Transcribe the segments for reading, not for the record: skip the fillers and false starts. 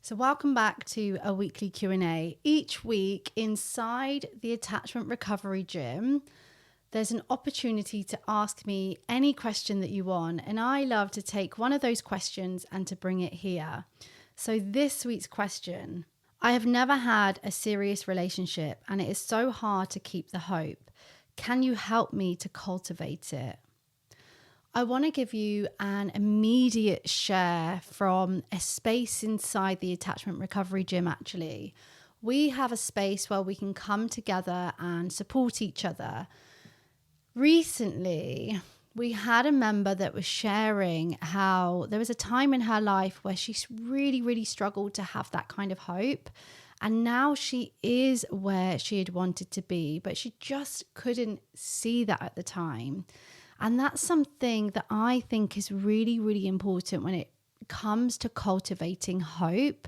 So welcome back to a weekly Q&A. Each week inside the Attachment Recovery Gym, there's an opportunity to ask me any question that you want. And I love to take one of those questions and to bring it here. So this week's question: I have never had a serious relationship and it is so hard to keep the hope. Can you help me to cultivate it? I want to give you an immediate share from a space inside the Attachment Recovery Gym, actually. We have a space where we can come together and support each other. Recently, we had a member that was sharing how there was a time in her life where she really struggled to have that kind of hope. And now she is where she had wanted to be, but she just couldn't see that at the time. And that's something that I think is really important when it comes to cultivating hope.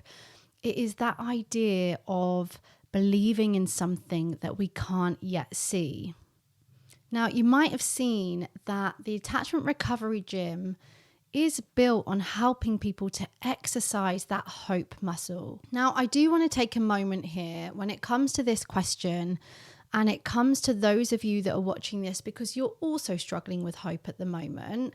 It is that idea of believing in something that we can't yet see. Now, you might have seen that the Attachment Recovery Gym is built on helping people to exercise that hope muscle. Now, I do want to take a moment here when it comes to this question, and it comes to those of you that are watching this because you're also struggling with hope at the moment,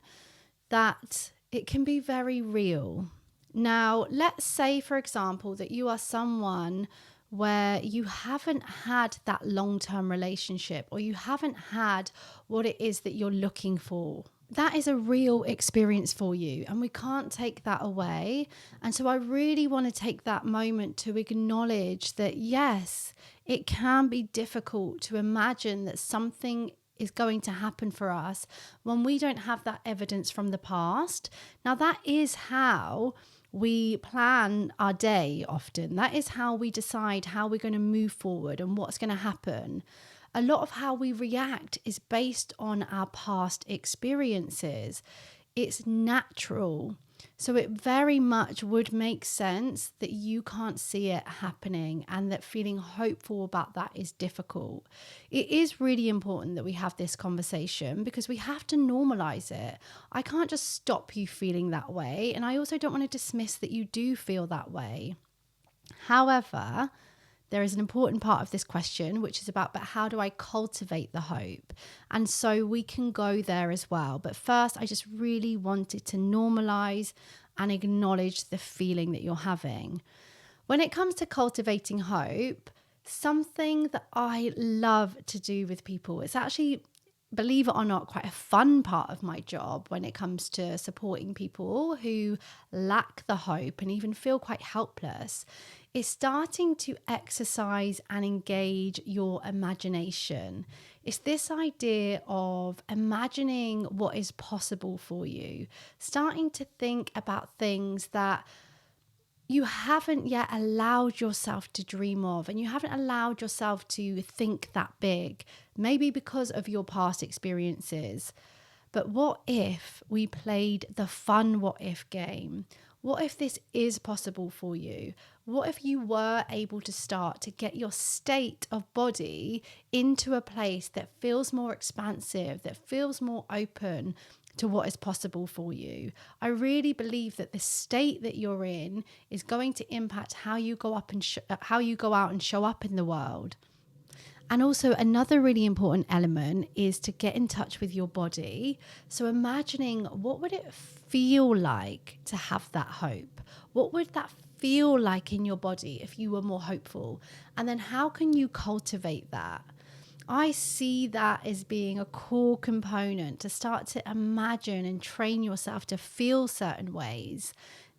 that it can be very real. Now, let's say, for example, that you are someone where you haven't had that long-term relationship, or you haven't had what it is that you're looking for. That is a real experience for you, and we can't take that away. And so I really want to take that moment to acknowledge that, yes, it can be difficult to imagine that something is going to happen for us when we don't have that evidence from the past. Now, that is how we plan our day often. That is how we decide how we're going to move forward and what's going to happen. A lot of how we react is based on our past experiences. It's natural. So it very much would make sense that you can't see it happening and that feeling hopeful about that is difficult. It is really important that we have this conversation because we have to normalize it. I can't just stop you feeling that way. And I also don't want to dismiss that you do feel that way. However, there is an important part of this question, which is about, but how do I cultivate the hope? And so we can go there as well. But first, I just really wanted to normalize and acknowledge the feeling that you're having. When it comes to cultivating hope, something that I love to do with people, it's actually, believe it or not, quite a fun part of my job when it comes to supporting people who lack the hope and even feel quite helpless, is starting to exercise and engage your imagination. It's this idea of imagining what is possible for you, starting to think about things that you haven't yet allowed yourself to dream of, and you haven't allowed yourself to think that big, maybe because of your past experiences. But what if we played the fun what if game? What if this is possible for you? What if you were able to start to get your state of body into a place that feels more expansive, that feels more open to what is possible for you? I really believe that the state that you're in is going to impact how you go out and show up in the world. And also another really important element is to get in touch with your body. So imagining, what would it feel like to have that hope? What would that feel like in your body if you were more hopeful? And then how can you cultivate that? I see that as being a core component to start to imagine and train yourself to feel certain ways.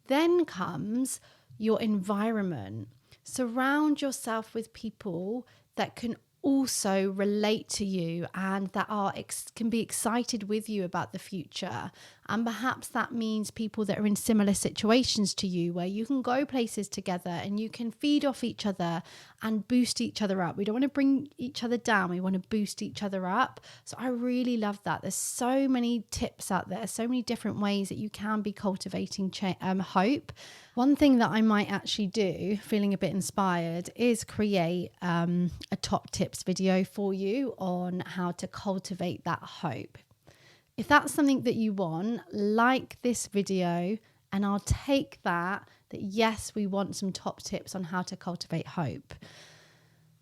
Then comes your environment. Surround yourself with people that can also relate to you and that can be excited with you about the future. And perhaps that means people that are in similar situations to you, where you can go places together and you can feed off each other and boost each other up. We don't want to bring each other down. We want to boost each other up. So I really love that. There's so many tips out there, so many different ways that you can be cultivating hope. One thing that I might actually do, feeling a bit inspired, is create a top tips video for you on how to cultivate that hope. If that's something that you want, like this video, and I'll take that that yes, we want some top tips on how to cultivate hope.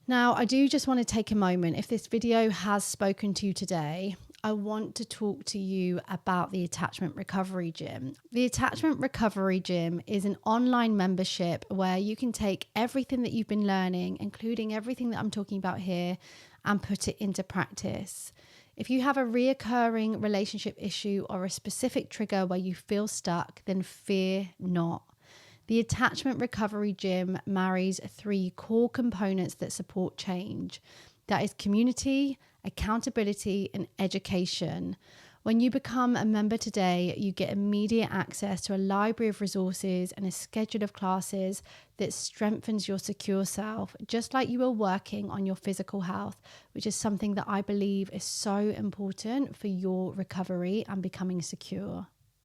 Now, I do just want to take a moment. If this video has spoken to you today, I want to talk to you about the Attachment Recovery Gym. The Attachment Recovery Gym is an online membership where you can take everything that you've been learning, including everything that I'm talking about here, and put it into practice. If you have a reoccurring relationship issue or a specific trigger where you feel stuck, then fear not. The Attachment Recovery Gym marries 3 core components that support change. That is community, accountability, and education. When you become a member today, you get immediate access to a library of resources and a schedule of classes that strengthens your secure self, just like you are working on your physical health, which is something that I believe is so important for your recovery and becoming secure.